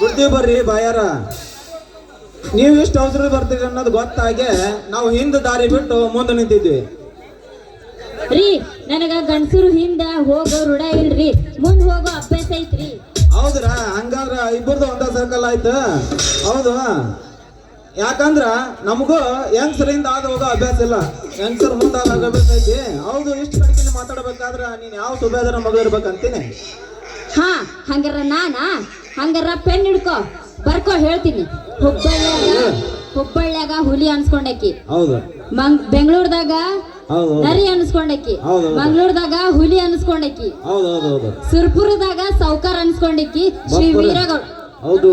ಬುದ್ಧಿ ಬರ್ರಿ ಬಾಯಾರ. ನೀವು ಇಷ್ಟು ಅವಸರ ಬರ್ತೀರಿ ಅನ್ನೋದು ಗೊತ್ತಾಗೆ ನಾವು ಹಿಂದೆ ದಾರಿ ಬಿಟ್ಟು ಮುಂದೆ ನಿಂತಿದ್ವಿ ರೀ. ನನಗ ಗಂಡಸರು ಹಿಂದ ಹೋಗೋ ರೂಢ ಇಲ್ರಿ, ಮುಂದ್ ಹೋಗೋ ಅಭ್ಯಾಸ ಐತ್ರಿ. ಹೌದ್ರಾ? ಹಂಗಾದ್ರ ಇಬ್ಬರದು ಒಂದ ಸರ್ಕಲ್ ಆಯ್ತು. ಹೌದು, ಯಾಕಂದ್ರ ನಮಗೂ ಹೆಂಗಸರಿಂದ ಆದ ಹೋಗೋ ಅಭ್ಯಾಸ ಇಲ್ಲ, ಹೆಂಗಸರು ಮುಂದೆ ಆದ ಅಭ್ಯಾಸ ಐತಿ. ಹೌದು, ಇಷ್ಟು ಕಡೆಗೆ ಮಾತಾಡ್ಬೇಕಾದ್ರ ನೀನ್ ಯಾವ ಸುಬೇದರ ಮಗಳು ಇರ್ಬೇಕಂತೀನಿ. ಹಾ, ಹಂಗಾರ ಪೆನ್ ಹಿಡ್ಕೋ, ಬರ್ಕೋ ಹೇಳ್ತೀನಿ. ಹುಬ್ಬಳ್ಳ್ಯಾಗ ಹುಲಿ ಅನ್ಸ್ಕೊಂಡಕಿ, ಹೌದು. ಬೆಂಗಳೂರದಾಗ ಹೌದು, ನರಿ ಅನ್ಸ್ಕೊಂಡಕಿ, ಹೌದು. ಮಂಗಳೂರದಾಗ ಹುಲಿ ಅನ್ಸ್ಕೊಂಡಕಿ, ಹೌದೌದೌದು. ಸುರ್ಪುರದಾಗ ಸೌಕಾರ ಅನ್ಸ್ಕೊಂಡಕಿ. ಶ್ರೀ ವೀರಗೌಡ, ಹೌದು,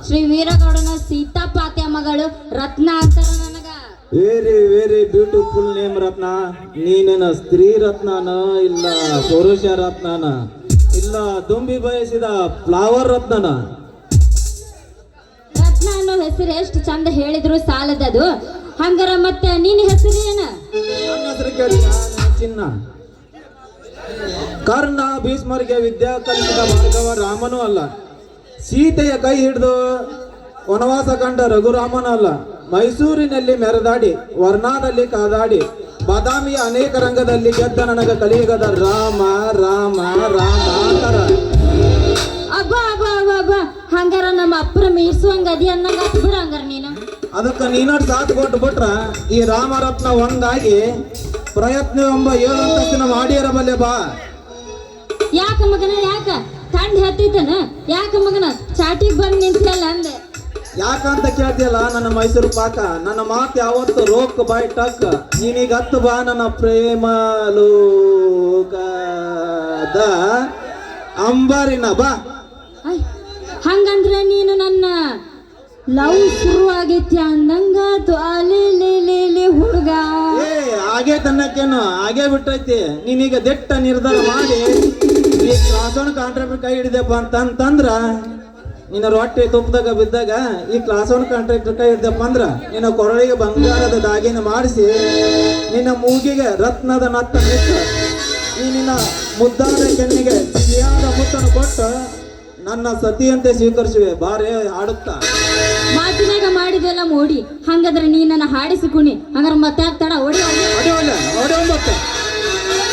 ಶ್ರೀ ವೀರಗೌಡನ ಸೀತಾಪಾತ್ಯ ಮಗಳು ರತ್ನ ಅಂತಾರ ನನಗ. ವೆರಿ ವೆರಿ ಬ್ಯೂಟಿಫುಲ್ ನೇಮ್ ರತ್ನ. ನೀನೇನ ಸ್ತ್ರೀ ರತ್ನಾನ, ಇಲ್ಲ ಪುರುಷ ರತ್ನಾನ, ಇಲ್ಲ ದುಂಬಿ ಬಯಸಿದ ಫ್ಲವರ್ ರತ್ನನ? ರತ್ನ ಅನ್ನೋ ಹೆಸರು ಎಷ್ಟು ಚಂದ ಹೇಳಿದ್ರು ಸಾಲದದು. ಹಂಗಾರ ಮತ್ತೆ ನಿನ್ನ ಹೆಸರು ಏನ? ನನ್ನ ಹೆಸರು ಕೇಳಿ, ಚಿನ್ನ. ಕರ್ಣ ಭೀಷ್ಮರಿಗೆ ವಿದ್ಯಾ ಕಲಿಸಿದ ಮಾರ್ಗವ ರಾಮನೂ ಅಲ್ಲ, ಸೀತೆಯ ಕೈ ಹಿಡಿದು ವನವಾಸ ಕಂಡ ರಘುರಾಮನೂ ಅಲ್ಲ, ಮೈಸೂರಿನಲ್ಲಿ ಮೆರೆದಾಡಿ ವರ್ಣಾದಲ್ಲಿ ಕಾದಾಡಿ ಬಾದಾಮಿಯ ಅನೇಕ ರಂಗದಲ್ಲಿ ಗೆದ್ದ ನನಗ ಕಲಿಯುಗದ ರಾಮ ರಾಮ ರಾಮ ಅಂತಾರ. ಅಬ್ಬಾ, ಹಂಗಾರ ನಮ್ಮ ಅಪ್ಪರ ಮೀರ್ಸುವಂಗ ಅದಿ ಅನ್ನಂಗ ಬಿಡ. ಹಂಗಾರ ನೀನು ಅದಕ್ಕೆ ನೀನಾಡ್ ಸಾಥ್ ಕೊಟ್ಟು ಬಿಟ್ರ ಈ ರಾಮರತ್ನ ಒಂದಾಗಿ ಪ್ರಯತ್ನ ಎಂಬ 7 ಅಂತಸ್ತಿನ ಮಾಡಿಯರಬಲ್ಲೆ ಬಾ. ಯಾಕ ಮಗನ, ಯಾಕ ತಂಡ ಹತ್ತಿತನ? ಯಾಕ ಮಗನ ಚಾಟಿಗೆ ಬಂದು ನಿಂತಲ್ಲ ಅಂದೆ. ಯಾಕಂತ ಕೇಳ್ತಿಯಲ್ಲ ನನ್ನ ಮೈಸೂರು ಪಾಕ. ನನ್ನ ಮಾತು ಯಾವತ್ತು ರೋಕ್ ಬಾಯ್ ಟಕ್. ನೀನೀಗ ಹತ್ತು ಬಾ ನನ್ನ ಪ್ರೇಮ ಲೋಕದ ಅಂಬಾರಿನ ಬಾ. ಹಂಗಂದ್ರೆ ನೀನು ನನ್ನ ಲವ್ ಶುರು ಆಗೈತಿ ಅಂದಂಗ ಅಲೆ ಹುಡುಗ. ಹಾಗೆ ತನ್ನಕ್ಕೇನು ಹಾಗೆ ಬಿಟ್ಟೈತಿ. ನೀನೀಗ ದಿಟ್ಟ ನಿರ್ಧಾರ ಮಾಡಿ ಈ ಕ್ಲಾಸೋಣ ಕಾಂಟ್ರಾಕ್ಟರ್ ಕೈ ಹಿಡಿದಪ್ಪ ಅಂತಂದ್ರ, ನಿನ್ನ ರೊಟ್ಟೆ ತುಪ್ಪದಾಗ ಬಿದ್ದಾಗ ಈ ಕ್ಲಾಸೋಣ ಕಾಂಟ್ರಾಕ್ಟರ್ ಕೈ ಹಿಡಿದಪ್ಪ ಅಂದ್ರ ನಿನ್ನ ಕೊರಳಿಗೆ ಬಂಗಾರದ ದಾಗಿನ ಮಾಡಿಸಿ ನಿನ್ನ ಮೂಗಿಗೆ ರತ್ನದ ನತ್ತ ನಿಟ್ಟು ಈ ನಿನ್ನ ಮುದ್ದಾದ ಕೆನ್ನಿಗೆ ಸಿಹಿಯಾದ ಮುತ್ತನ್ನು ಕೊಟ್ಟು ನನ್ನ ಸತಿಯಂತೆ ಸ್ವೀಕರಿಸುವೆ ಬಾರೇ ಆಡುತ್ತಾ. ಮಾತಿನಾಗ ಮಾಡಿದೆಲ್ಲ ಮೋಡಿ. ಹಂಗಾದ್ರೆ ನೀ ನನ್ನ ಹಾಡಿಸಿ ಕುಣಿ. ಹಂಗಾರ ಮತ್ತೆ ಆಗ್ತಾಡ ಹೊಡೆ